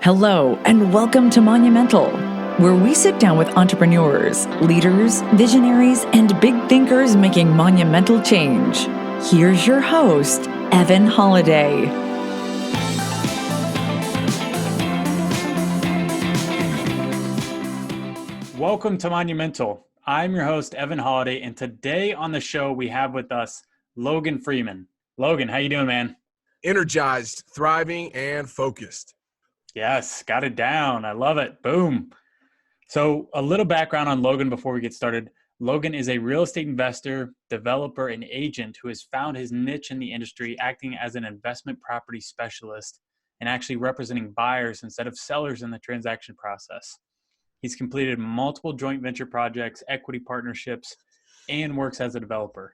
Hello, and welcome to Monumental, where we sit down with entrepreneurs, leaders, visionaries, and big thinkers making monumental change. Here's your host, Evan Holiday. Welcome to Monumental. I'm your host, Evan Holiday, and today on the show we have with us Logan Freeman. Logan, how you doing, man? Energized, thriving, and focused. Yes, got it down. I love it. Boom. So a little background on Logan before we get started. Logan is a real estate investor, developer, and agent who has found his niche in the industry, acting as an investment property specialist and actually representing buyers instead of sellers in the transaction process. He's completed multiple joint venture projects, equity partnerships, and works as a developer.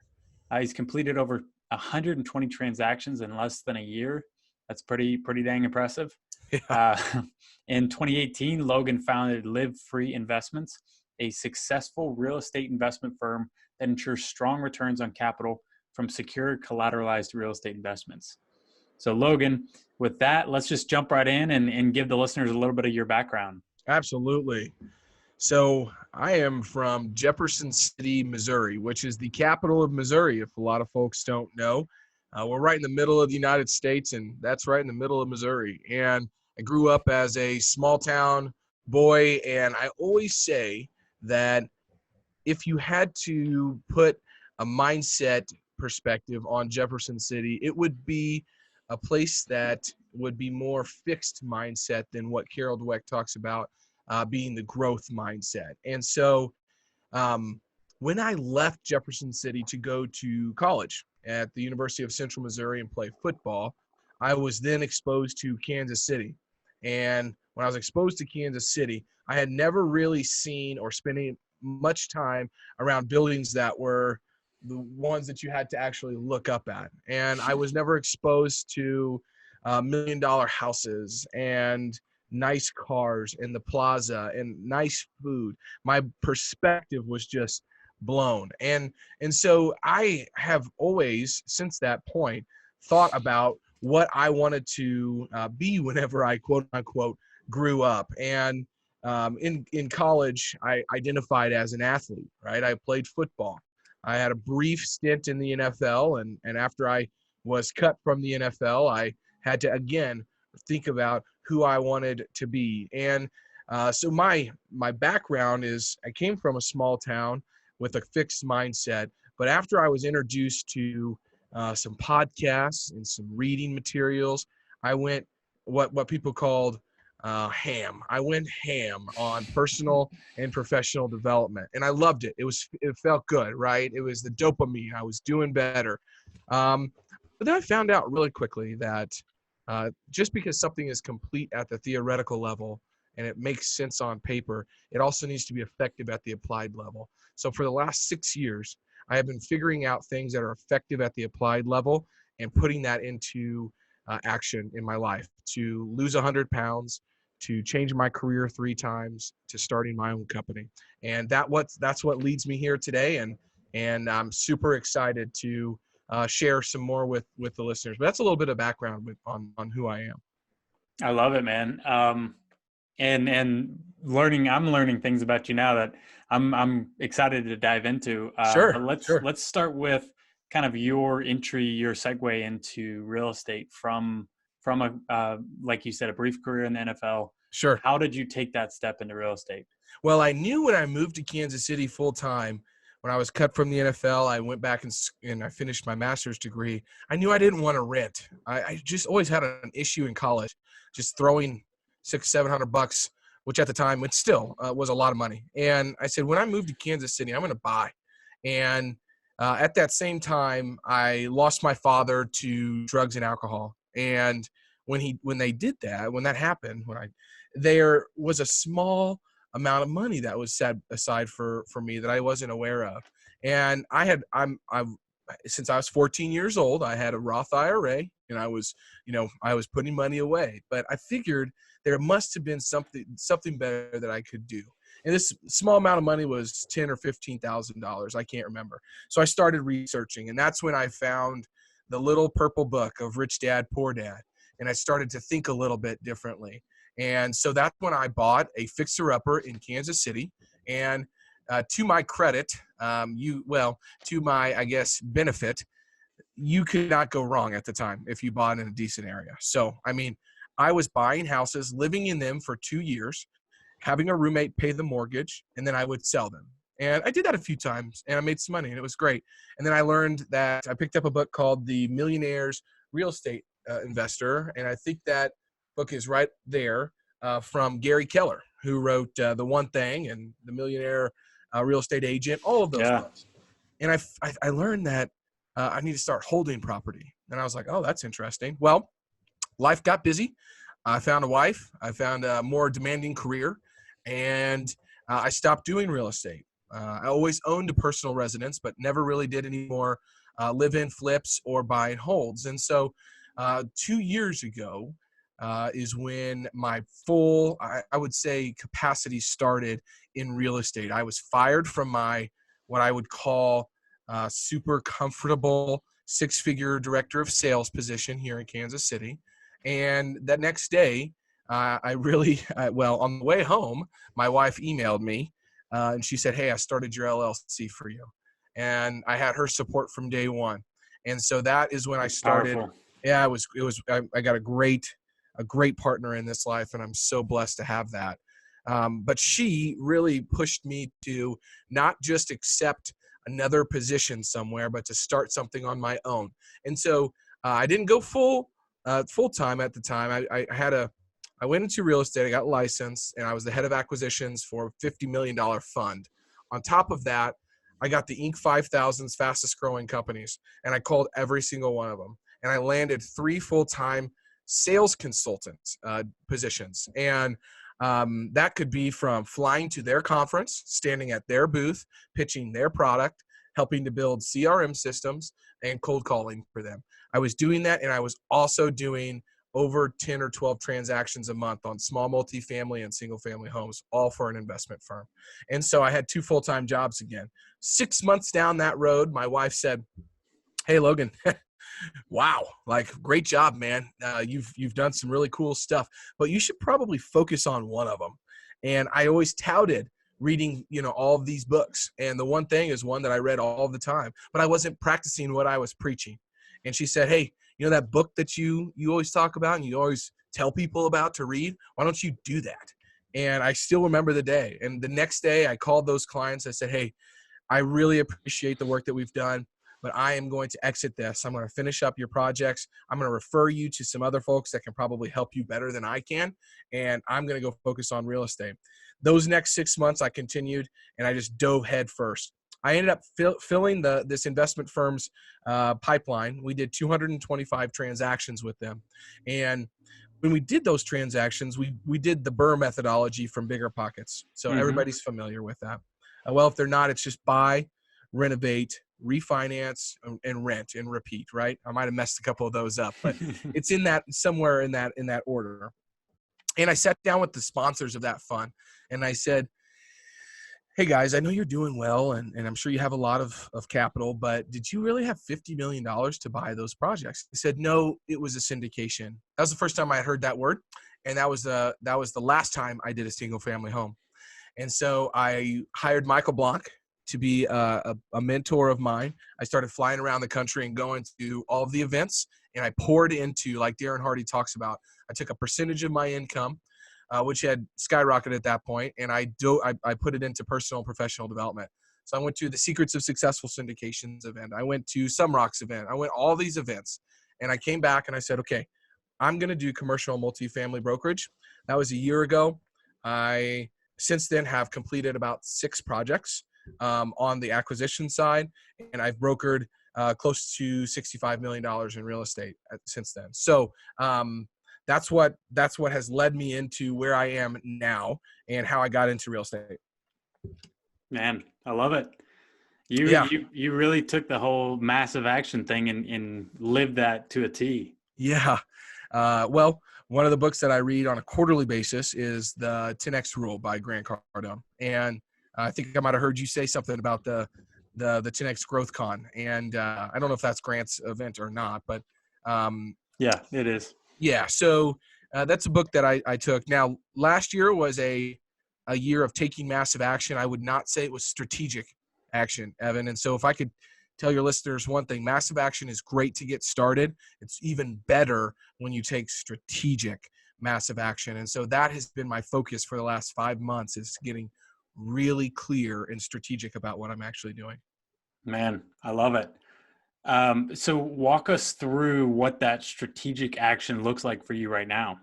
He's completed over 120 transactions in less than a year. That's pretty dang impressive. Yeah. In 2018, Logan founded LiveFree Investments, a successful real estate investment firm that ensures strong returns on capital from secure collateralized real estate investments. So Logan, with that, let's just jump right in and give the listeners a little bit of your background. Absolutely. So I am from Jefferson City, Missouri, which is the capital of Missouri, if a lot of folks don't know. We're right in the middle of the United States, and that's right in the middle of Missouri. And I grew up as a small town boy, and I always say that if you had to put a mindset perspective on Jefferson City, it would be a place that would be more fixed mindset than what Carol Dweck talks about being the growth mindset. And so when I left Jefferson City to go to college at the University of Central Missouri and play football, I was then exposed to Kansas City. And when I was exposed to Kansas City, I had never really seen or spent much time around buildings that were the ones that you had to actually look up at. And I was never exposed to $1 million houses and nice cars in the plaza and nice food. My perspective was just blown. And so I have always, since that point, thought about what I wanted to be whenever I quote unquote grew up. And in college, I identified as an athlete, right? I played football. I had a brief stint in the NFL, and after I was cut from the NFL, I had to again think about who I wanted to be. And so my background is I came from a small town with a fixed mindset, but after I was introduced to some podcasts and some reading materials, I went what people called ham. I went ham on personal and professional development, and I loved it. It felt good, right? It was the dopamine. I was doing better. But then I found out really quickly that just because something is complete at the theoretical level and it makes sense on paper, it also needs to be effective at the applied level. So for the last 6 years, I have been figuring out things that are effective at the applied level and putting that into action in my life to lose 100 pounds, to change my career 3 times, to starting my own company. And that's what leads me here today. And I'm super excited to share some more with the listeners. But that's a little bit of background on who I am. I love it, man. And I'm learning things about you now that I'm excited to dive into. Sure. But let's start with kind of your segue into real estate from a like you said, a brief career in the NFL. Sure. How did you take that step into real estate? Well, I knew when I moved to Kansas City full time, when I was cut from the NFL, I went back and I finished my master's degree. I knew I didn't want to rent. I just always had an issue in college, just throwing $600-700, which at the time it still was a lot of money. And I said, when I moved to Kansas City, I'm going to buy. And at that same time, I lost my father to drugs and alcohol. And when that happened, there was a small amount of money that was set aside for me that I wasn't aware of. And since I was 14 years old, I had a Roth IRA, and I was putting money away. But I figured there must have been something better that I could do. And this small amount of money was $10,000 or $15,000. I can't remember. So I started researching, and that's when I found the little purple book of Rich Dad, Poor Dad. And I started to think a little bit differently. And so that's when I bought a fixer-upper in Kansas City. And to my credit, to my, I guess, benefit, you could not go wrong at the time if you bought in a decent area. So, I mean, I was buying houses, living in them for 2 years, having a roommate pay the mortgage, and then I would sell them. And I did that a few times, and I made some money, and it was great. And then I learned that I picked up a book called The Millionaire's Real Estate Investor, and I think that book is right there from Gary Keller, who wrote The One Thing and The Millionaire Real Estate Agent, all of those books. And I learned that I need to start holding property. And I was like, oh, that's interesting. Well, life got busy. I found a wife. I found a more demanding career. And I stopped doing real estate. I always owned a personal residence, but never really did any more live-in flips or buy and holds. And so 2 years ago is when my full, I would say, capacity started in real estate. I was fired from my, what I would call super comfortable six-figure director of sales position here in Kansas City. And that next day, on the way home, my wife emailed me and she said, hey, I started your LLC for you. And I had her support from day one. And so that is when I started. Powerful. Yeah, I got a great partner in this life, and I'm so blessed to have that. But she really pushed me to not just accept another position somewhere, but to start something on my own. And so I didn't go full time at the time. I went into real estate. I got licensed, and I was the head of acquisitions for a $50 million fund. On top of that, I got the Inc. 5000's fastest growing companies, and I called every single one of them. And I landed 3 full-time sales consultant positions. And that could be from flying to their conference, standing at their booth, pitching their product, helping to build CRM systems, and cold calling for them. I was doing that, and I was also doing over 10 or 12 transactions a month on small multifamily and single family homes, all for an investment firm. And so I had 2 full-time jobs again. 6 months down that road, my wife said, hey, Logan, wow, like great job, man. You've done some really cool stuff, but you should probably focus on one of them. And I always touted reading, all of these books. And The One Thing is one that I read all the time, but I wasn't practicing what I was preaching. And she said, hey, that book that you always talk about and you always tell people about to read, why don't you do that? And I still remember the day. And the next day I called those clients. I said, hey, I really appreciate the work that we've done, but I am going to exit this. I'm going to finish up your projects. I'm going to refer you to some other folks that can probably help you better than I can. And I'm going to go focus on real estate. Those next 6 months I continued, and I just dove head first. I ended up filling this investment firm's pipeline. We did 225 transactions with them. And when we did those transactions, we did the BRRRR methodology from Bigger Pockets. So everybody's familiar with that. Well, if they're not, it's just buy, renovate, refinance, and rent and repeat, right? I might have messed a couple of those up, but it's in that somewhere in that order. And I sat down with the sponsors of that fund and I said, hey guys, I know you're doing well and I'm sure you have a lot of capital, but did you really have $50 million to buy those projects? They said, no, it was a syndication. That was the first time I had heard that word. And that was the last time I did a single family home. And so I hired Michael Blanc to be a mentor of mine. I started flying around the country and going to all of the events, and I poured into, like Darren Hardy talks about, I took a percentage of my income, which had skyrocketed at that point, and I put it into personal and professional development. So I went to the Secrets of Successful Syndications event. I went to Sumrock's event. I went all these events, and I came back and I said, okay, I'm going to do commercial multifamily brokerage. That was a year ago. I since then have completed about 6 projects on the acquisition side, and I've brokered close to $65 million in real estate since then. So that's what has led me into where I am now and how I got into real estate. Man, I love it. You really took the whole massive action thing and lived that to a T. Yeah. Well, one of the books that I read on a quarterly basis is the 10X Rule by Grant Cardone. And I think I might have heard you say something about the 10X Growth Con. And I don't know if that's Grant's event or not, but yeah, it is. Yeah. So That's a book that I took. Now, last year was a year of taking massive action. I would not say it was strategic action, Evan. And so if I could tell your listeners one thing, massive action is great to get started. It's even better when you take strategic massive action. And so that has been my focus for the last 5 months, is getting really clear and strategic about what I'm actually doing. Man, I love it. So walk us through what that strategic action looks like for you right now.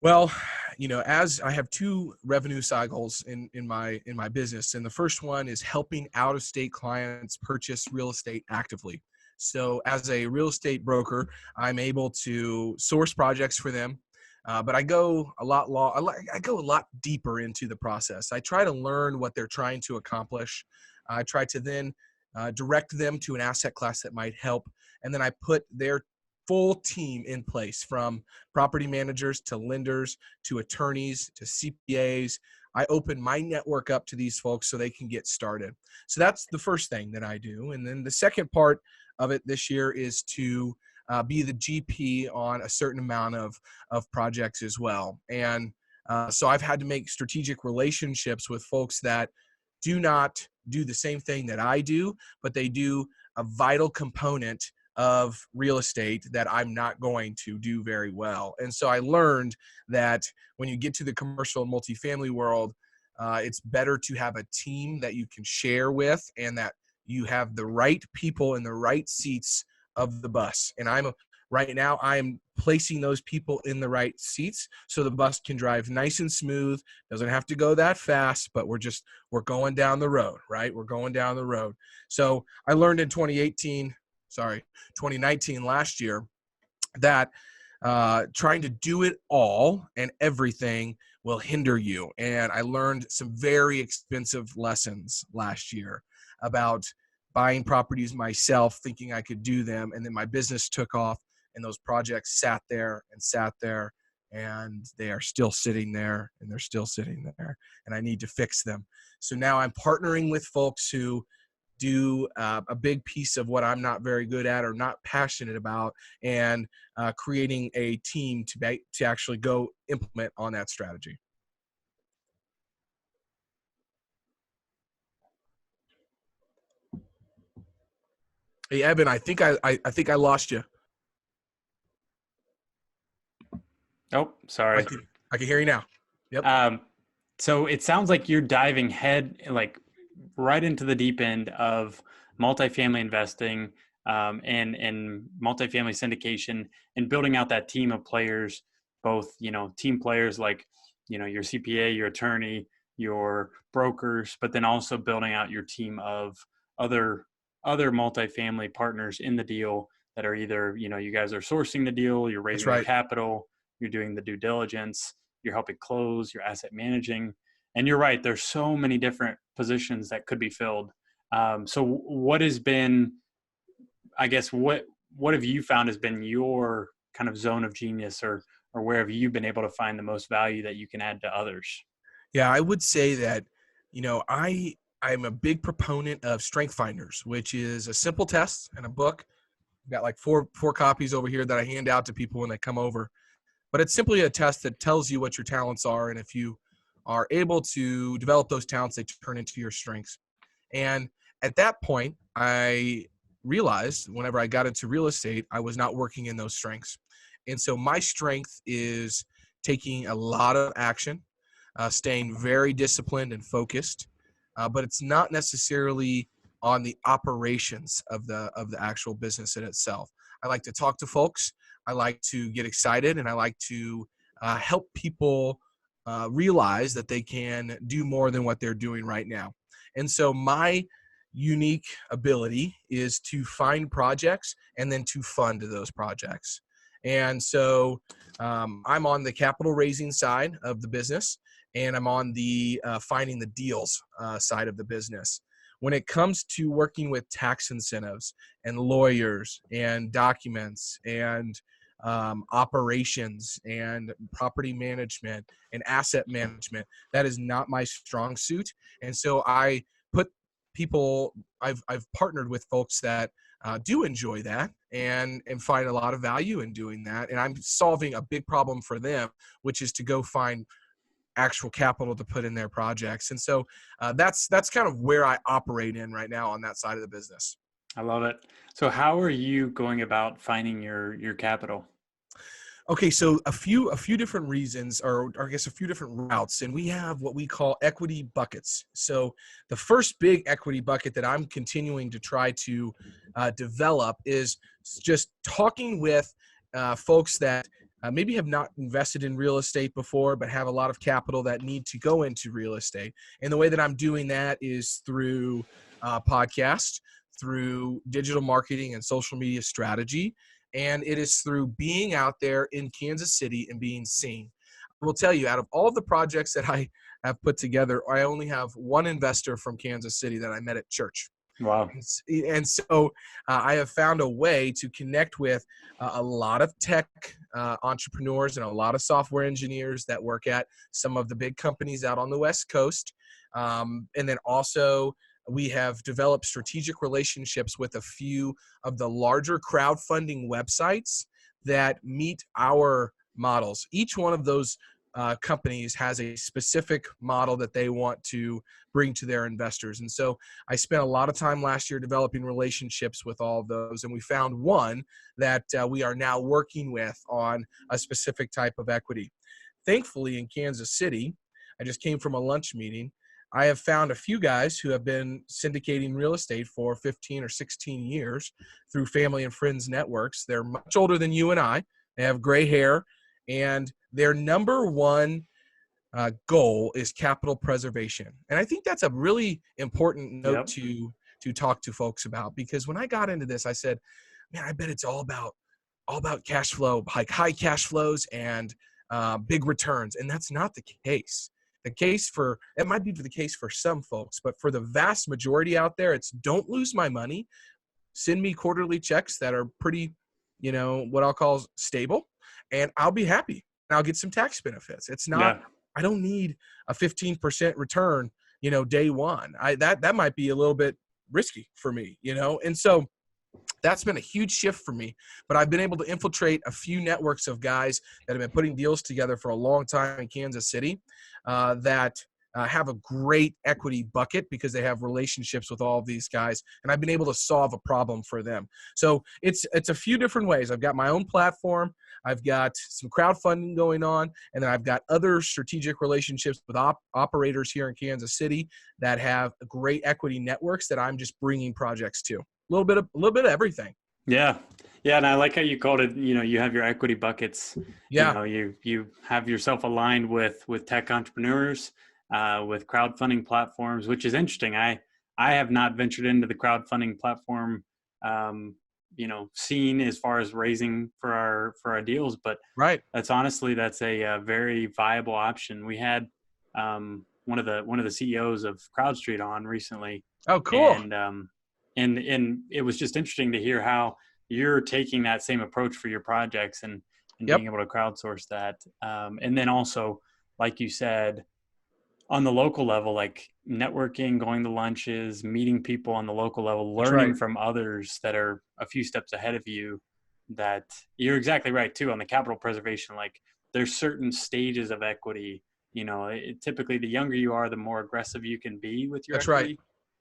Well, as I have 2 revenue cycles in my business, and the first one is helping out-of-state clients purchase real estate actively. So as a real estate broker, I'm able to source projects for them, but I go a lot deeper into the process. I try to learn what they're trying to accomplish. I try to then direct them to an asset class that might help, and then I put their full team in place, from property managers to lenders to attorneys to CPAs. I open my network up to these folks so they can get started. So that's the first thing that I do. And then the second part of it this year is to be the GP on a certain amount of projects as well. And so I've had to make strategic relationships with folks that do not do the same thing that I do, but they do a vital component of real estate that I'm not going to do very well. And so I learned that when you get to the commercial and multifamily world, it's better to have a team that you can share with, and that you have the right people in the right seats of the bus. And right now I am placing those people in the right seats so the bus can drive nice and smooth. Doesn't have to go that fast, but we're going down the road, right? We're going down the road. So I learned in 2019 last year, that trying to do it all and everything will hinder you. And I learned some very expensive lessons last year about buying properties myself, thinking I could do them. And then my business took off, and those projects sat there, and they are still sitting there, and they're still sitting there, and I need to fix them. So now I'm partnering with folks who do a big piece of what I'm not very good at or not passionate about, and creating a team to actually go implement on that strategy. Hey, Evan, I think I lost you. Oh, sorry. I can hear you now. Yep. So it sounds like you're diving right into the deep end of multifamily investing, and multifamily syndication, and building out that team of players, both, team players like, your CPA, your attorney, your brokers, but then also building out your team of other multifamily partners in the deal that are either, you guys are sourcing the deal, you're raising the capital, you're doing the due diligence, you're helping close, you're asset managing. And you're right, there's so many different positions that could be filled. So what has been, I guess, what have you found has been your kind of zone of genius, or where have you been able to find the most value that you can add to others? Yeah, I would say that, I'm a big proponent of Strength Finders, which is a simple test and a book. I've got like four copies over here that I hand out to people when they come over. But it's simply a test that tells you what your talents are, and if you are able to develop those talents, they turn into your strengths. And at that point, I realized whenever I got into real estate, I was not working in those strengths. And so my strength is taking a lot of action, staying very disciplined and focused, but it's not necessarily on the operations of the actual business in itself. I like to talk to folks. I like to get excited, and I like to help people realize that they can do more than what they're doing right now. And so my unique ability is to find projects and then to fund those projects. And so I'm on the capital raising side of the business, and I'm on the finding the deals side of the business. When it comes to working with tax incentives and lawyers and documents and operations and property management and asset management, that is not my strong suit. And so I've partnered with folks that do enjoy that and find a lot of value in doing that. And I'm solving a big problem for them, which is to go find actual capital to put in their projects. And so that's kind of where I operate in right now on that side of the business. I love it. So how are you going about finding your capital? Okay, so a few different reasons, or I guess a few different routes, and we have what we call equity buckets. So the first big equity bucket that I'm continuing to try to develop is just talking with folks that maybe have not invested in real estate before, but have a lot of capital that need to go into real estate. And the way that I'm doing that is through podcast, through digital marketing and social media strategy. And it is through being out there in Kansas City and being seen. I will tell you, out of all of the projects that I have put together, I only have one investor from Kansas City that I met at church. Wow. And so I have found a way to connect with a lot of tech entrepreneurs and a lot of software engineers that work at some of the big companies out on the West Coast. And then also we have developed strategic relationships with a few of the larger crowdfunding websites that meet our models. Each one of those companies has a specific model that they want to bring to their investors. And so I spent a lot of time last year developing relationships with all of those. And we found one that we are now working with on a specific type of equity. Thankfully, in Kansas City, I just came from a lunch meeting. I have found a few guys who have been syndicating real estate for 15 or 16 years through family and friends networks. They're much older than you and I. They have gray hair, and their number one goal is capital preservation. And I think that's a really important note to talk to folks about, because when I got into this, I said, man, I bet it's all about cash flow, like high cash flows and big returns. And that's not the case. It might be the case for some folks, but for the vast majority out there, it's don't lose my money. Send me quarterly checks that are pretty, what I'll call stable, and I'll be happy. And I'll get some tax benefits. It's not, I don't need a 15% return, day one. That might be a little bit risky for me, and so that's been a huge shift for me. But I've been able to infiltrate a few networks of guys that have been putting deals together for a long time in Kansas City that have a great equity bucket because they have relationships with all of these guys. And I've been able to solve a problem for them. So it's a few different ways. I've got my own platform. I've got some crowdfunding going on. And then I've got other strategic relationships with operators here in Kansas City that have great equity networks that I'm just bringing projects to. A little bit of everything. Yeah. And I like how you called it, you have your equity buckets. Yeah. You have yourself aligned with tech entrepreneurs, with crowdfunding platforms, which is interesting. I have not ventured into the crowdfunding platform, scene as far as raising for our deals, but right. That's a very viable option. We had one of the CEOs of CrowdStreet on recently. Oh, cool. And it was just interesting to hear how you're taking that same approach for your projects and being able to crowdsource that. And then also, like you said, on the local level, like networking, going to lunches, meeting people on the local level, learning from others that are a few steps ahead of you. That you're exactly right too on the capital preservation. Like there's certain stages of equity. Typically the younger you are, the more aggressive you can be with your equity.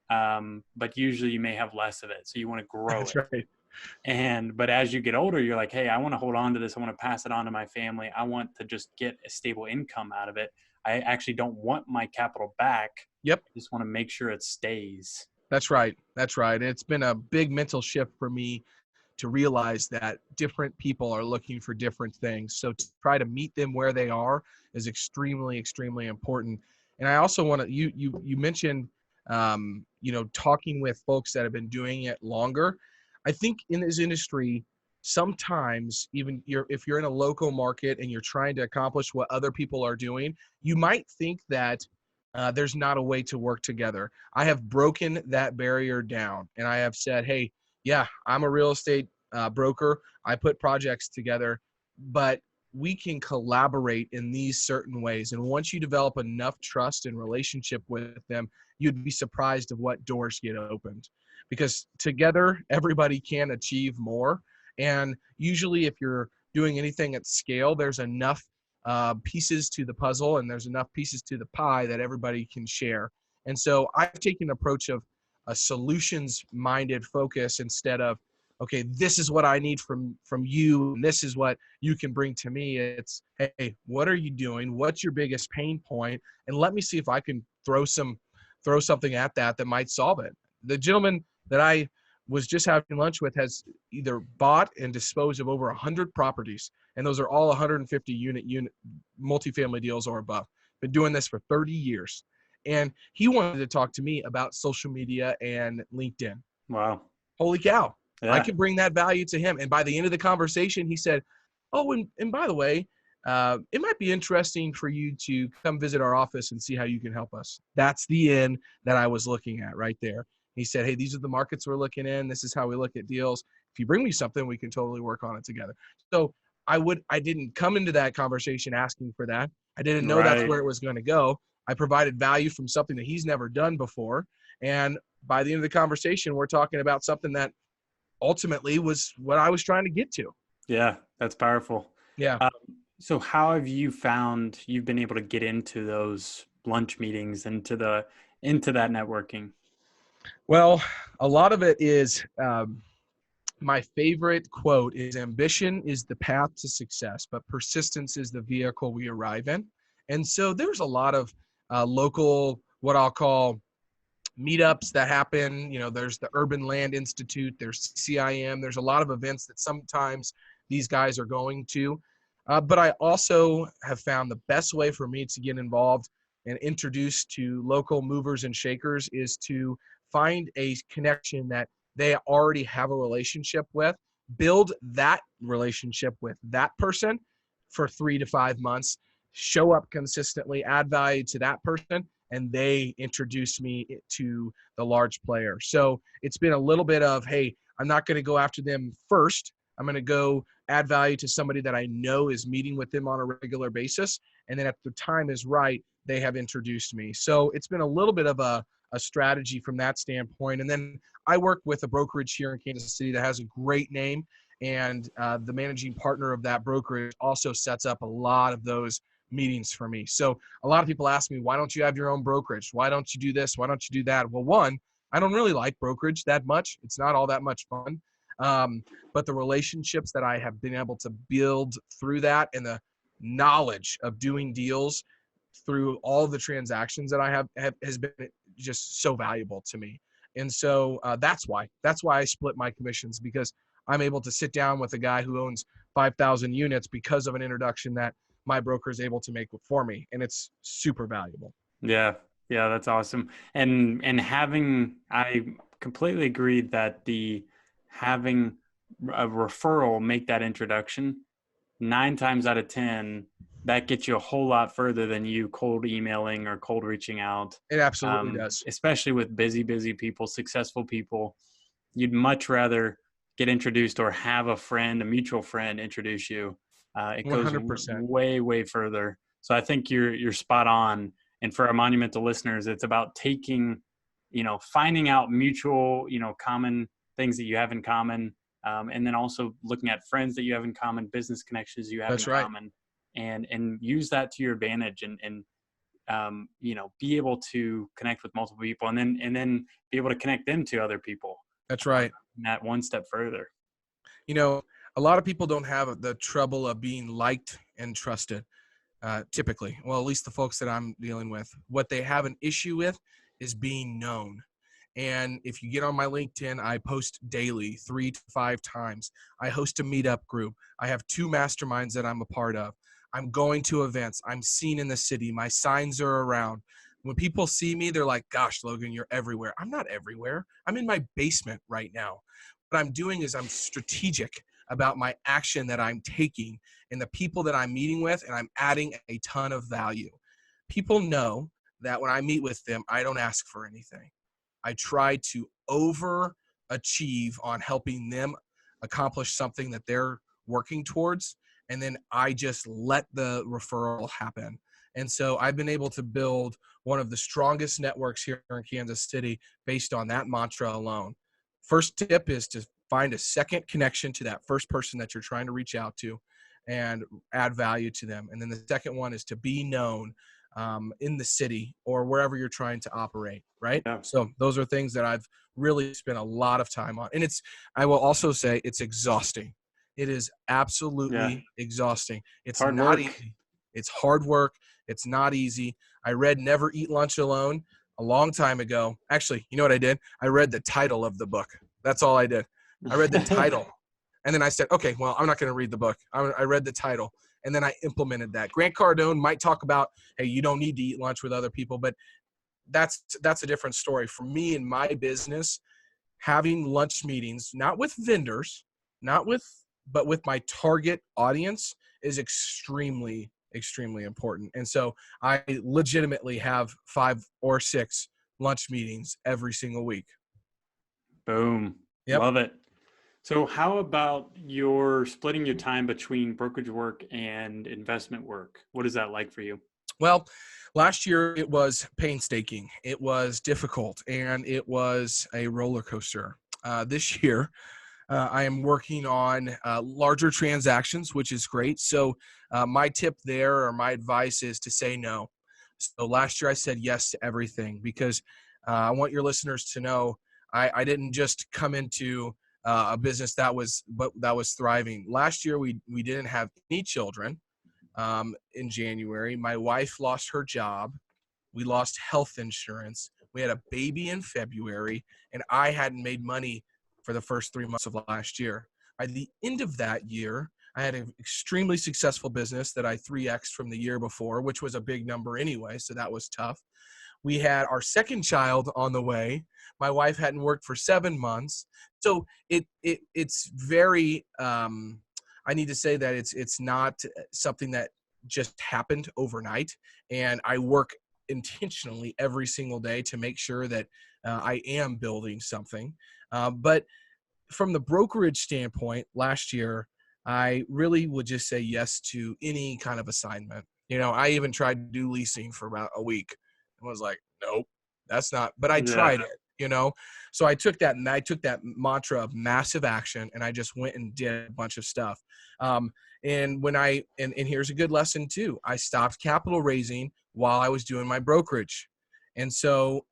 But usually you may have less of it. So you want to grow it. Right. But as you get older, you're like, hey, I want to hold on to this. I want to pass it on to my family. I want to just get a stable income out of it. I actually don't want my capital back. Yep. I just want to make sure it stays. That's right. It's been a big mental shift for me to realize that different people are looking for different things. So to try to meet them where they are is extremely, extremely important. And I also want to, you mentioned, talking with folks that have been doing it longer. I think in this industry, sometimes even if you're in a local market and you're trying to accomplish what other people are doing, you might think that there's not a way to work together. I have broken that barrier down, and I have said, hey, yeah, I'm a real estate broker. I put projects together, but we can collaborate in these certain ways. And once you develop enough trust and relationship with them, you'd be surprised of what doors get opened, because together everybody can achieve more. And usually if you're doing anything at scale, there's enough pieces to the puzzle and there's enough pieces to the pie that everybody can share. And so I've taken an approach of a solutions minded focus instead of, okay, this is what I need from you, and this is what you can bring to me. It's, hey, what are you doing? What's your biggest pain point? And let me see if I can throw something at that might solve it. The gentleman that I was just having lunch with has either bought and disposed of over 100 properties, and those are all 150 unit multifamily deals or above. Been doing this for 30 years. And he wanted to talk to me about social media and LinkedIn. Wow. Holy cow. Yeah. I could bring that value to him. And by the end of the conversation, he said, oh, and by the way, it might be interesting for you to come visit our office and see how you can help us. That's the end that I was looking at right there. He said, hey, these are the markets we're looking in. This is how we look at deals. If you bring me something, we can totally work on it together. So I didn't come into that conversation asking for that. I didn't know that's where it was going to go. I provided value from something that he's never done before. And by the end of the conversation, we're talking about something that ultimately was what I was trying to get to. Yeah, that's powerful. Yeah. So how have you found you've been able to get into those lunch meetings, into that networking? Well, a lot of it is, my favorite quote is, ambition is the path to success, but persistence is the vehicle we arrive in. And so there's a lot of local, what I'll call meetups that happen. You know, there's the Urban Land Institute, there's CIM, there's a lot of events that sometimes these guys are going to. But I also have found the best way for me to get involved and introduced to local movers and shakers is to find a connection that they already have a relationship with, build that relationship with that person for 3 to 5 months, show up consistently, add value to that person, and they introduced me to the large player. So it's been a little bit of, hey, I'm not going to go after them first. I'm going to go add value to somebody that I know is meeting with them on a regular basis. And then if the time is right, they have introduced me. So it's been a little bit of a strategy from that standpoint. And then I work with a brokerage here in Kansas City that has a great name. And the managing partner of that brokerage also sets up a lot of those meetings for me. So a lot of people ask me, why don't you have your own brokerage? Why don't you do this? Why don't you do that? Well, one, I don't really like brokerage that much. It's not all that much fun. But the relationships that I have been able to build through that and the knowledge of doing deals through all of the transactions that I have has been just so valuable to me. And so that's why I split my commissions, because I'm able to sit down with a guy who owns 5,000 units because of an introduction that my broker is able to make for me. And it's super valuable. Yeah. Yeah. That's awesome. And I completely agree that having a referral make that introduction, 9 times out of 10, that gets you a whole lot further than you cold emailing or cold reaching out. It absolutely does. Especially with busy people, successful people. You'd much rather get introduced or have a mutual friend introduce you. It goes 100%. way, way further. So I think you're spot on. And for our Monumental listeners, it's about finding out mutual, common things that you have in common. And then also looking at friends that you have in common, business connections you have common, and use that to your advantage, and be able to connect with multiple people, and then be able to connect them to other people. That's right. That one step further. A lot of people don't have the trouble of being liked and trusted. Typically, well, at least the folks that I'm dealing with, what they have an issue with is being known. And if you get on my LinkedIn, I post daily 3 to 5 times. I host a meetup group. I have 2 masterminds that I'm a part of. I'm going to events. I'm seen in the city. My signs are around. When people see me, they're like, gosh, Logan, you're everywhere. I'm not everywhere. I'm in my basement right now. What I'm doing is I'm strategic about my action that I'm taking and the people that I'm meeting with, and I'm adding a ton of value. People know that when I meet with them, I don't ask for anything. I try to overachieve on helping them accomplish something that they're working towards. and then I just let the referral happen. And so I've been able to build one of the strongest networks here in Kansas City based on that mantra alone. First tip is to find a second connection to that first person that you're trying to reach out to and add value to them. And then the second one is to be known in the city or wherever you're trying to operate, right? Yeah. So those are things that I've really spent a lot of time on. And I will also say it's exhausting. It is Yeah. absolutely exhausting. It's It's hard not work. easy. It's hard work. It's not easy. I read Never Eat Lunch Alone a long time ago. Actually, you know what I did? I read the title of the book. That's all I did. I read the title. And then I said, okay, well, I'm not going to read the book. I read the title. And then I implemented that. Grant Cardone might talk about, hey, you don't need to eat lunch with other people, but that's a different story. For me in my business, having lunch meetings, not with vendors, but with my target audience is extremely, extremely important. And so I legitimately have 5 or 6 lunch meetings every single week. Boom. Yep. Love it. So how about your splitting your time between brokerage work and investment work? What is that like for you? Well, last year it was painstaking. It was difficult, and it was a roller coaster. This year, I am working on larger transactions, which is great. So my tip there, or my advice, is to say no. So last year I said yes to everything because I want your listeners to know I didn't just come into a business that was thriving. Last year we didn't have any children. In January, my wife lost her job. We lost health insurance. We had a baby in February, and I hadn't made money for the first 3 months of last year. By the end of that year, I had an extremely successful business that I 3X'd from the year before, which was a big number anyway, so that was tough. We had our second child on the way. My wife hadn't worked for 7 months. So it's very I need to say that it's not something that just happened overnight, and I work intentionally every single day to make sure that I am building something. But from the brokerage standpoint, last year, I really would just say yes to any kind of assignment. I even tried to do leasing for about a week and was like, nope, that's not, but I Yeah. tried it. So I took that mantra of massive action and I just went and did a bunch of stuff. And here's a good lesson too. I stopped capital raising while I was doing my brokerage. And so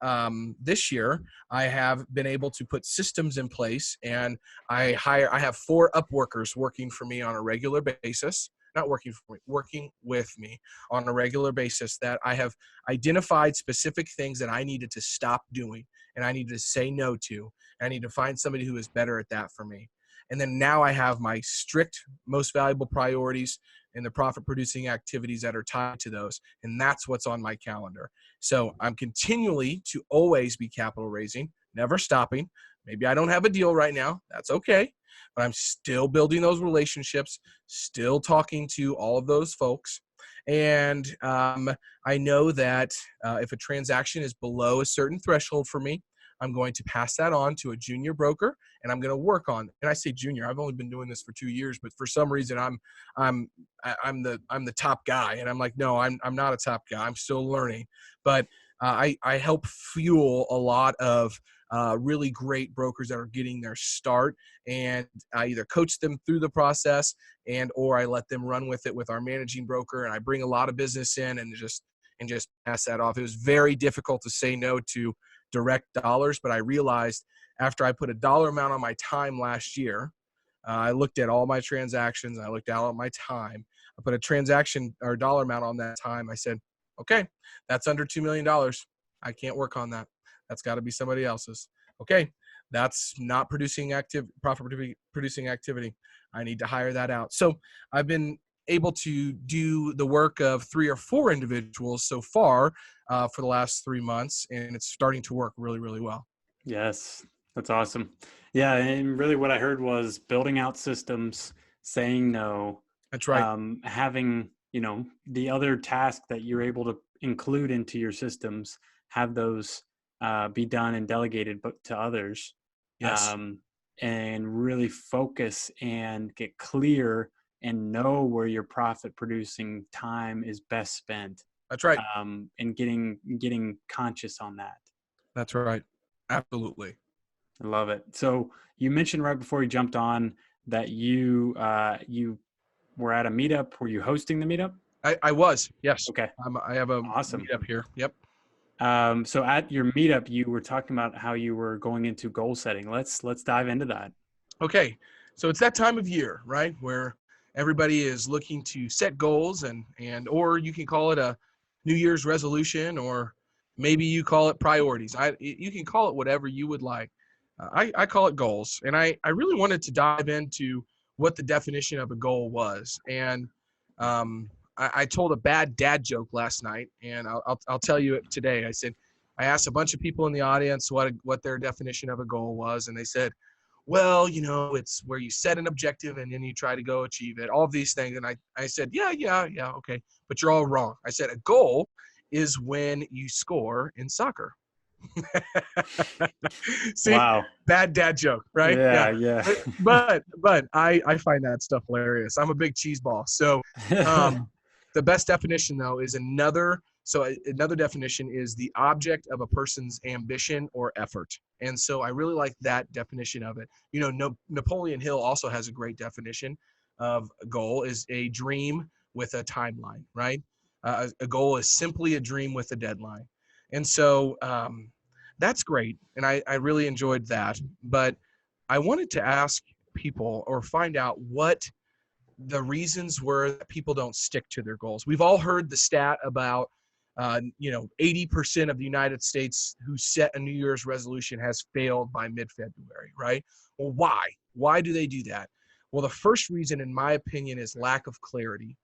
this year I have been able to put systems in place, and I have 4 Upworkers working for me on a regular basis, not working for me, working with me on a regular basis, that I have identified specific things that I needed to stop doing and I needed to say no to. I need to find somebody who is better at that for me. And then now I have my strict, most valuable priorities and the profit producing activities that are tied to those. And that's what's on my calendar. So I'm continually to always be capital raising, never stopping. Maybe I don't have a deal right now. That's okay. But I'm still building those relationships, still talking to all of those folks. And I know that if a transaction is below a certain threshold for me, I'm going to pass that on to a junior broker, and I'm going to work on. And I say junior. I've only been doing this for 2 years, but for some reason I'm the top guy, and I'm like, no, I'm not a top guy. I'm still learning, but I help fuel a lot of really great brokers that are getting their start, and I either coach them through the process or I let them run with it with our managing broker, and I bring a lot of business in and just pass that off. It was very difficult to say no to direct dollars, but I realized after I put a dollar amount on my time last year, I looked at all my transactions, I looked at all my time. I put a transaction or dollar amount on that time. I said, okay, that's under $2 million. I can't work on that. That's got to be somebody else's. Okay, that's not profit producing activity. I need to hire that out. So I've been able to do the work of 3 or 4 individuals so far for the last 3 months, and it's starting to work really, really well. Yes, that's awesome. Yeah, and really what I heard was building out systems, saying no. That's right. Having, the other task that you're able to include into your systems, have those be done and delegated but to others. Yes. And really focus and get clear and know where your profit producing time is best spent. That's right. And getting conscious on that. That's right. Absolutely. I love it. So you mentioned right before you jumped on that you were at a meetup. Were you hosting the meetup? I was, yes. Okay. I have a Awesome. meetup here. Yep. So at your meetup, you were talking about how you were going into goal setting. Let's dive into that. Okay. So it's that time of year, right, where everybody is looking to set goals and or you can call it a New Year's resolution, or maybe you call it priorities. You can call it whatever you would like. I call it goals, and I really wanted to dive into what the definition of a goal was. And I told a bad dad joke last night, and I'll tell you it today. I asked a bunch of people in the audience what their definition of a goal was, and they said, well, it's where you set an objective and then you try to go achieve it, all of these things. And I said, yeah, okay, but you're all wrong. I said, a goal is when you score in soccer. See, wow. Bad dad joke, right? Yeah. But I find that stuff hilarious. I'm a big cheese ball. So the best definition, though, is another definition is the object of a person's ambition or effort. And so I really like that definition of it. Napoleon Hill also has a great definition of a goal is a dream with a timeline, right? A goal is simply a dream with a deadline. And so that's great. And I really enjoyed that. But I wanted to ask people or find out what the reasons were that people don't stick to their goals. We've all heard the stat about 80% of the United States who set a New Year's resolution has failed by mid-February, right? Well, why? Why do they do that? Well, the first reason, in my opinion, is lack of clarity.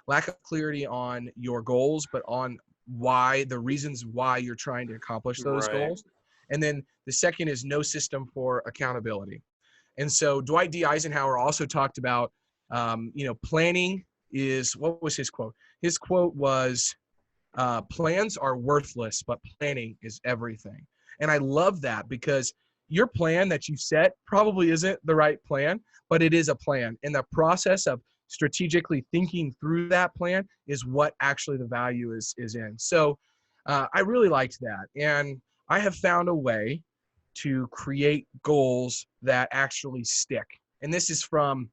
Lack of clarity on your goals, but on the reasons why you're trying to accomplish those goals. And then the second is no system for accountability. And so Dwight D. Eisenhower also talked about, planning is, what was his quote? His quote was, plans are worthless, but planning is everything. And I love that because your plan that you set probably isn't the right plan, but it is a plan. And the process of strategically thinking through that plan is what actually the value is in. So I really liked that. And I have found a way to create goals that actually stick. And this is from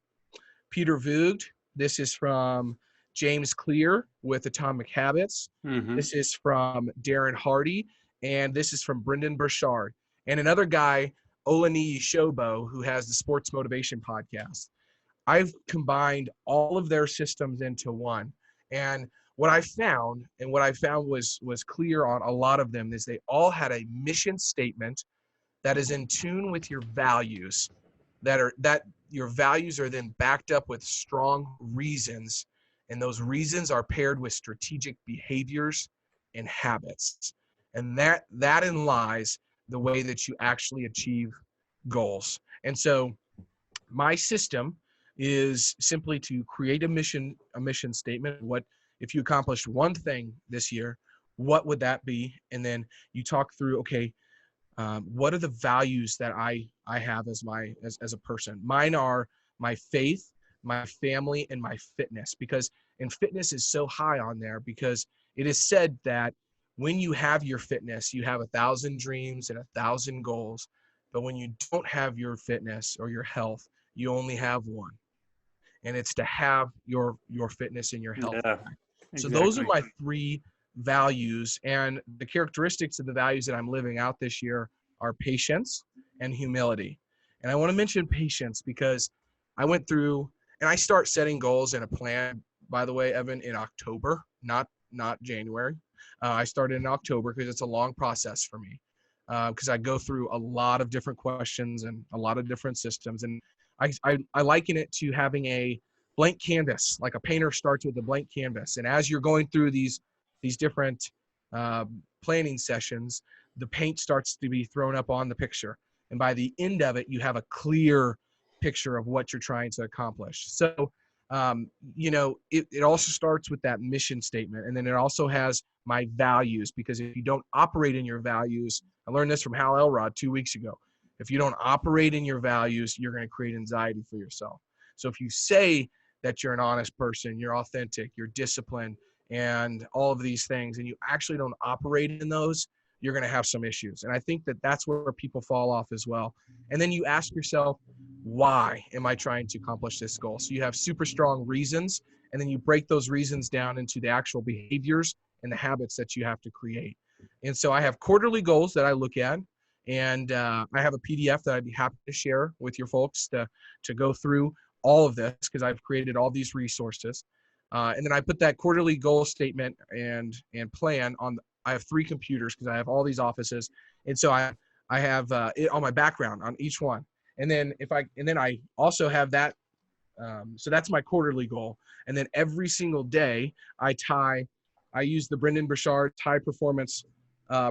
Peter Voogd. This is from James Clear with Atomic Habits. Mm-hmm. This is from Darren Hardy. And this is from Brendan Burchard. And another guy, Olaniyi Shobo, who has the Sports Motivation Podcast. I've combined all of their systems into one. And what I found was clear on a lot of them is they all had a mission statement that is in tune with your values, that your values are then backed up with strong reasons, and those reasons are paired with strategic behaviors and habits. And that in lies the way that you actually achieve goals. And so my system is simply to create a mission statement. What if you accomplished one thing this year, what would that be? And then you talk through, okay, what are the values that I have as a person? Mine are my faith, my family, and my fitness, and fitness is so high on there because it is said that when you have your fitness, you have 1,000 dreams and 1,000 goals. But when you don't have your fitness or your health, you only have one. And it's to have your fitness and your health. Yeah, so exactly. Those are my three values, and the characteristics of the values that I'm living out this year are patience and humility. And I want to mention patience because I went through, and I start setting goals and a plan, by the way, Evan, in October, not January. I started in October because it's a long process for me because I go through a lot of different questions and a lot of different systems. And I liken it to having a blank canvas, like a painter starts with a blank canvas. And as you're going through these different planning sessions, the paint starts to be thrown up on the picture. And by the end of it, you have a clear picture of what you're trying to accomplish. So, it also starts with that mission statement. And then it also has my values, because if you don't operate in your values, I learned this from Hal Elrod 2 weeks ago. If you don't operate in your values, you're going to create anxiety for yourself. So if you say that you're an honest person, you're authentic, you're disciplined, and all of these things, and you actually don't operate in those, you're going to have some issues. And I think that that's where people fall off as well. And then you ask yourself, why am I trying to accomplish this goal? So you have super strong reasons, and then you break those reasons down into the actual behaviors and the habits that you have to create. And so I have quarterly goals that I look at, and I have a PDF that I'd be happy to share with your folks to go through all of this, because I've created all these resources. And then I put that quarterly goal statement and plan on. I have 3 computers because I have all these offices, and so I have it on my background on each one. And then I also have that. So that's my quarterly goal. And then every single day I use the Brendan Burchard's high performance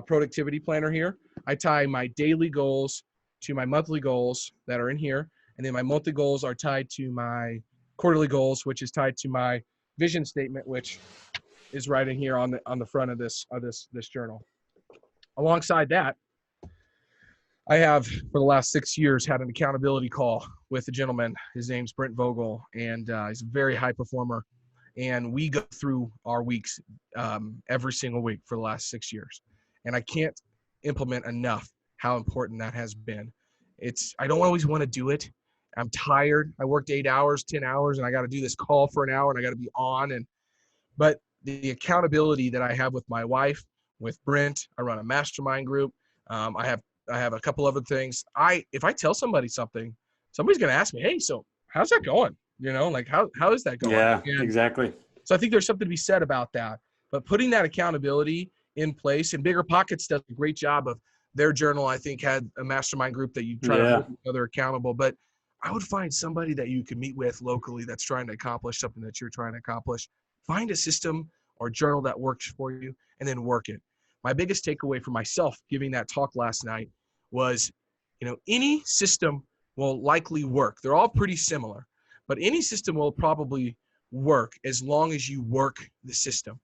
productivity planner here. I tie my daily goals to my monthly goals that are in here. And then my monthly goals are tied to my quarterly goals, which is tied to my vision statement, which is right in here on the front of this journal. Alongside that, I have, for the last 6 years, had an accountability call with a gentleman. His name's Brent Vogel, and he's a very high performer. And we go through our weeks every single week for the last 6 years. And I can't implement enough how important that has been. I don't always want to do it. I'm tired. I worked 8 hours, 10 hours, and I got to do this call for an hour, and I got to be on. But the accountability that I have with my wife, with Brent, I run a mastermind group. I have a couple other things. If I tell somebody something, somebody's going to ask me, hey, so how's that going? Like how is that going? Yeah, and exactly. So I think there's something to be said about that. But putting that accountability in place, and Bigger Pockets does a great job of their journal. I think had a mastermind group that you try to hold each other accountable. But I would find somebody that you can meet with locally that's trying to accomplish something that you're trying to accomplish. Find a system or journal that works for you, and then work it. My biggest takeaway for myself giving that talk last night was, any system will likely work. They're all pretty similar, but any system will probably work as long as you work the system.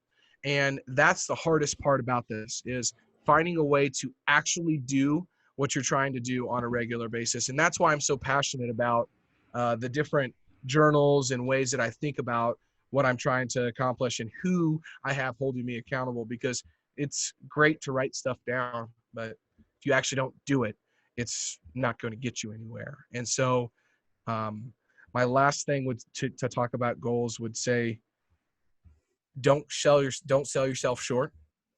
And that's the hardest part about this, is finding a way to actually do what you're trying to do on a regular basis. And that's why I'm so passionate about the different journals and ways that I think about what I'm trying to accomplish and who I have holding me accountable, because it's great to write stuff down, but if you actually don't do it, it's not going to get you anywhere. And so my last thing to talk about goals would say, don't sell yourself short.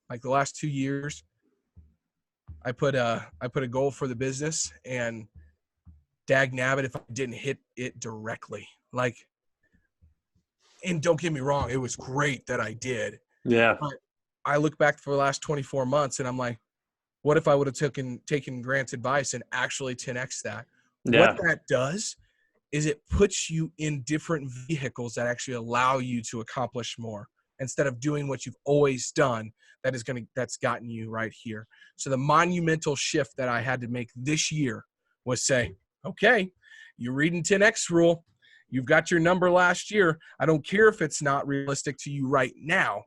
Like the last 2 years, I put a goal for the business, and dag nabbit if I didn't hit it directly. And don't get me wrong, it was great that I did. Yeah. But I look back for the last 24 months and I'm like, what if I would have taken Grant's advice and actually 10x that? Yeah. What that does is it puts you in different vehicles that actually allow you to accomplish more, instead of doing what you've always done that's gotten you right here. So the monumental shift that I had to make this year was say, okay, you're reading 10x rule. You've got your number last year. I don't care if it's not realistic to you right now.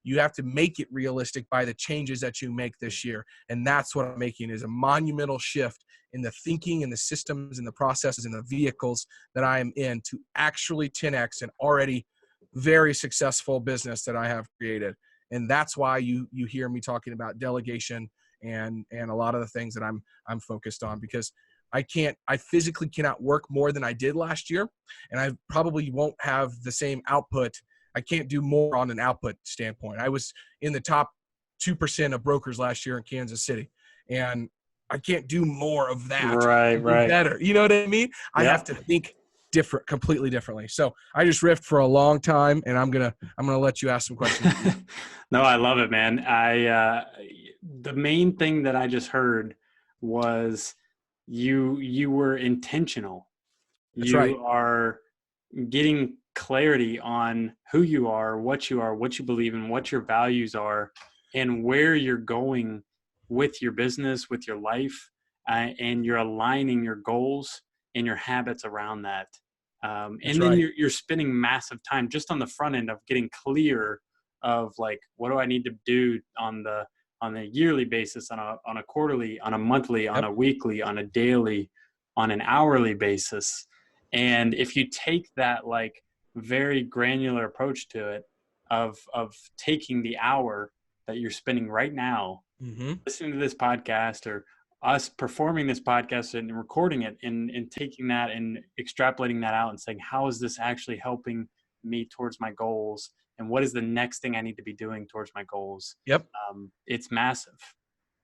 You have to make it realistic by the changes that you make this year. And that's what I'm making, is a monumental shift in the thinking and the systems and the processes and the vehicles that I am in to actually 10x an already very successful business that I have created. And that's why you hear me talking about delegation and a lot of the things that I'm focused on, because I physically cannot work more than I did last year. And I probably won't have the same output. I can't do more on an output standpoint. I was in the top 2% of brokers last year in Kansas City, and I can't do more of that. Right. Better. You know what I mean? I have to think completely differently. So I just riffed for a long time, and I'm gonna let you ask some questions. No, I love it, man. The main thing that I just heard was you were intentional. That's you right. are getting clarity on who you are, what you believe in, what your values are, and where you're going with your business, with your life, and you're aligning your goals and your habits around that. And then you're spending massive time just on the front end of getting clear of like, what do I need to do on a yearly basis, on a quarterly, on a monthly, on a weekly, on a daily, on an hourly basis. And if you take that like very granular approach to it of taking the hour that you're spending right now listening to this podcast, or us performing this podcast and recording it, and taking that and extrapolating that out and saying, how is this actually helping me towards my goals? And what is the next thing I need to be doing towards my goals? Yep. It's massive.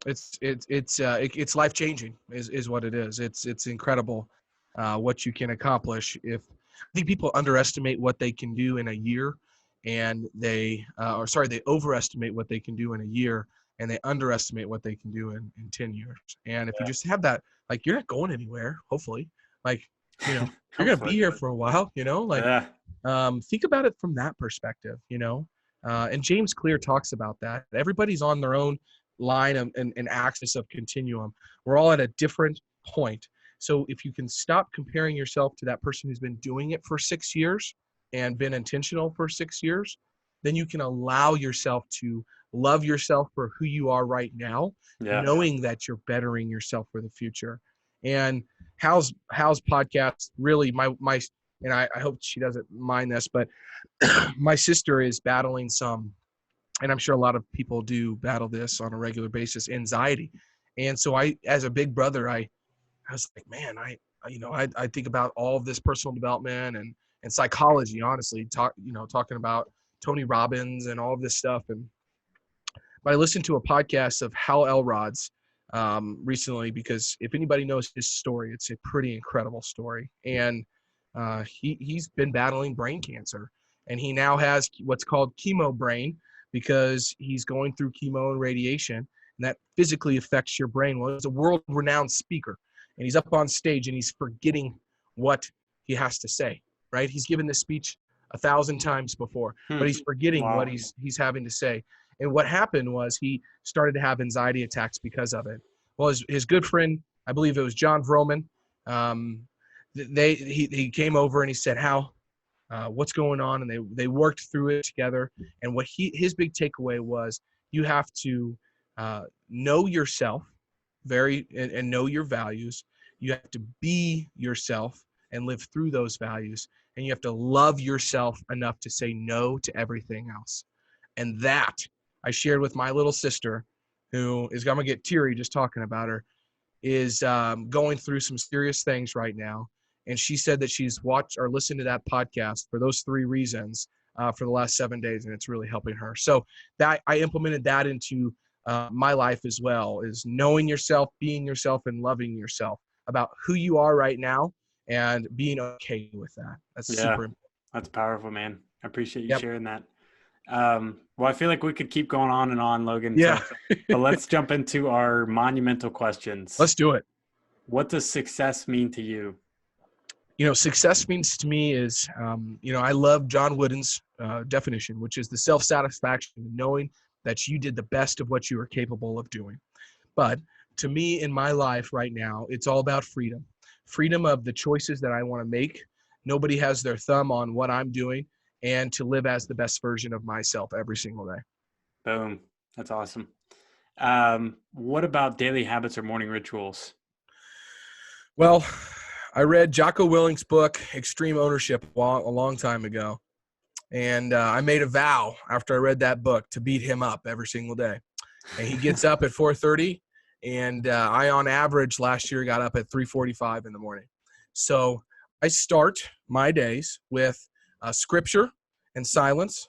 It's life-changing is what it is. It's incredible what you can accomplish. I think people underestimate what they can do in a year, and they overestimate what they can do in a year, and they underestimate what they can do in 10 years. And if you just have that, like, you're not going anywhere, hopefully. Like, you're going to be here for a while, think about it from that perspective, and James Clear talks about that. Everybody's on their own line and axis of continuum. We're all at a different point. So if you can stop comparing yourself to that person who's been doing it for 6 years and been intentional for 6 years, then you can allow yourself to love yourself for who you are right now, knowing that you're bettering yourself for the future. And Hal's podcast really, and I hope she doesn't mind this, but my sister is battling some, and I'm sure a lot of people do battle this on a regular basis, anxiety. And so as a big brother, I was like, man, I think about all of this personal development and psychology, honestly, talking about Tony Robbins and all of this stuff. But I listened to a podcast of Hal Elrod's recently, because if anybody knows his story, it's a pretty incredible story. And he's been battling brain cancer, and he now has what's called chemo brain, because he's going through chemo and radiation, and that physically affects your brain. Well, he's a world-renowned speaker, and he's up on stage and he's forgetting what he has to say, right? He's given this speech 1,000 times before, but he's forgetting what he's having to say. And what happened was he started to have anxiety attacks because of it. Well, his good friend, I believe it was John Vroman, he came over and he said, How, what's going on? And they worked through it together. And what his big takeaway was, you have to know yourself and know your values. You have to be yourself and live through those values. And you have to love yourself enough to say no to everything else. And that I shared with my little sister, who is, I'm going to get teary just talking about her, is going through some serious things right now. And she said that she's watched or listened to that podcast for those 3 reasons for the last 7 days, and it's really helping her. So that I implemented that into my life as well, is knowing yourself, being yourself, and loving yourself about who you are right now, and being okay with that. That's super important. That's powerful, man. I appreciate you sharing that. Well, I feel like we could keep going on and on, Logan. Yeah. But let's jump into our monumental questions. Let's do it. What does success mean to you? Success means to me is, I love John Wooden's definition, which is the self-satisfaction of knowing that you did the best of what you are capable of doing. But to me, in my life right now, it's all about freedom. Freedom of the choices that I want to make. Nobody has their thumb on what I'm doing, and to live as the best version of myself every single day. Boom. That's awesome. What about daily habits or morning rituals? Well, I read Jocko Willink's book, Extreme Ownership, a long time ago. And I made a vow after I read that book to beat him up every single day. And he gets up at 4:30, and I, on average, last year got up at 3:45 in the morning. So I start my days with scripture and silence.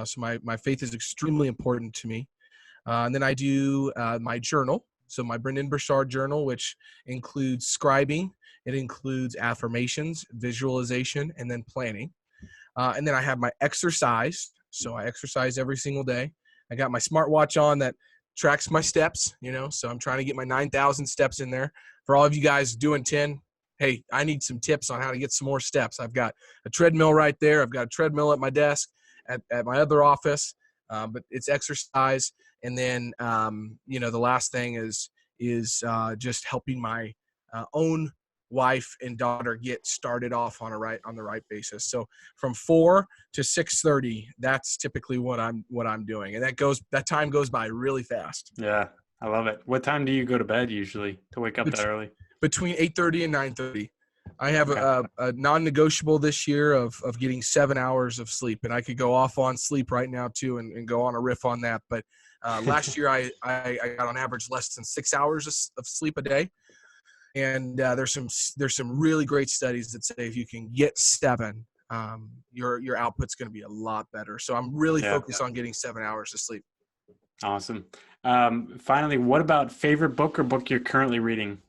So my faith is extremely important to me. And then I do my journal. So my Brendan Burchard journal, which includes scribing. It includes affirmations, visualization, and then planning. And then I have my exercise. So I exercise every single day. I got my smartwatch on that tracks my steps, so I'm trying to get my 9,000 steps in there. For all of you guys doing 10, hey, I need some tips on how to get some more steps. I've got a treadmill right there. I've got a treadmill at my desk at my other office, but it's exercise. And then, the last thing is just helping my own wife and daughter get started off on the right basis. So from 4 to 6:30, that's typically what I'm doing. And that time goes by really fast. Yeah. I love it. What time do you go to bed usually to wake up that early? Between 8:30 and 9:30. I have a non-negotiable this year of getting 7 hours of sleep, and I could go off on sleep right now too and go on a riff on that. But last year I got on average less than 6 hours of sleep a day. And there's some really great studies that say if you can get 7, your output's going to be a lot better. So I'm really focused on getting 7 hours of sleep. Awesome. Finally, what about favorite book or book you're currently reading?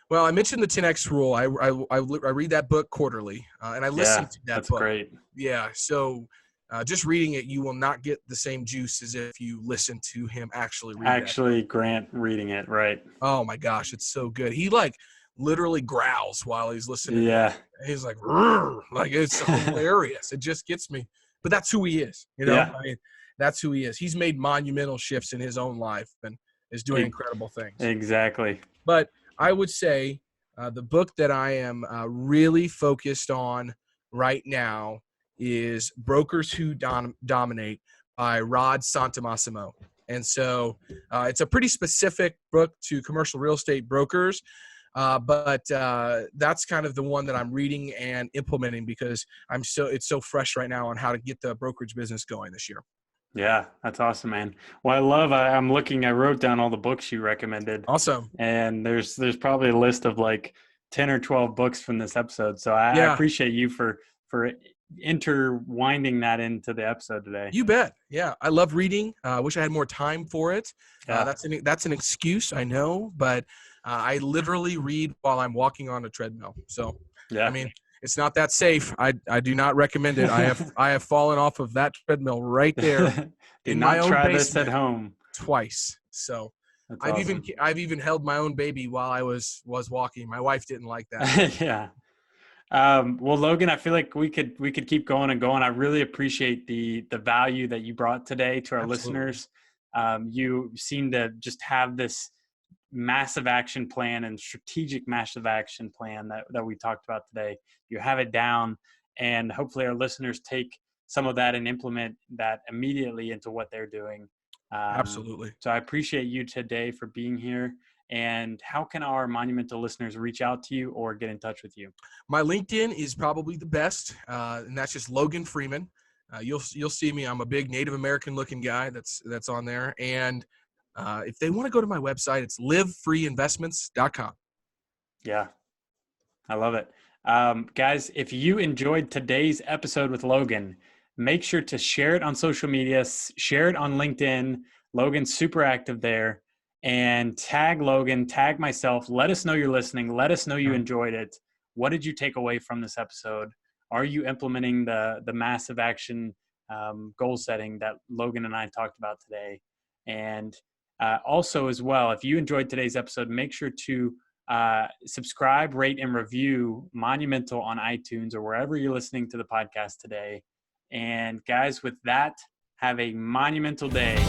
Well, I mentioned the 10X rule. I read that book quarterly, and I listen to that that's book. Great. Yeah. So just reading it, you will not get the same juice as if you listen to him actually read it. Grant reading it, right? Oh my gosh, it's so good. He like literally growls while he's listening. Yeah. He's like, it's hilarious. It just gets me. But that's who he is. You know, I mean, that's who he is. He's made monumental shifts in his own life and is doing incredible things. Exactly. But I would say the book that I am really focused on right now is Brokers Who Dominate by Rod Santomassimo. And so it's a pretty specific book to commercial real estate brokers. But that's kind of the one that I'm reading and implementing because it's so fresh right now on how to get the brokerage business going this year. Yeah, that's awesome, man. Well, I wrote down all the books you recommended. Awesome. And there's probably a list of like 10 or 12 books from this episode. So I appreciate you for interwinding that into the episode today. You bet. Yeah. I love reading. I wish I had more time for it. Yeah. That's an excuse, I know, but I literally read while I'm walking on a treadmill. So, I mean, it's not that safe. I do not recommend it. I have fallen off of that treadmill right there in my own try basement this at home twice. So I've even held my own baby while I was walking. My wife didn't like that. Yeah. Well, Logan, I feel like we could keep going and going. I really appreciate the value that you brought today to our listeners. You seem to just have this massive action plan and strategic massive action plan that we talked about today. You have it down, and hopefully our listeners take some of that and implement that immediately into what they're doing. Absolutely. So I appreciate you today for being here. And how can our Monumental listeners reach out to you or get in touch with you? My LinkedIn is probably the best, and that's just Logan Freeman. You'll see me. I'm a big Native American looking guy that's on there. And if they want to go to my website, it's LiveFreeInvestments.com. Yeah, I love it. Guys, if you enjoyed today's episode with Logan, make sure to share it on social media, share it on LinkedIn. Logan's super active there. And tag Logan, tag myself. Let us know you're listening. Let us know you enjoyed it. What did you take away from this episode? Are you implementing the massive action goal setting that Logan and I talked about today? And also as well, if you enjoyed today's episode, make sure to subscribe, rate, and review Monumental on iTunes or wherever you're listening to the podcast today. And guys, with that, have a monumental day.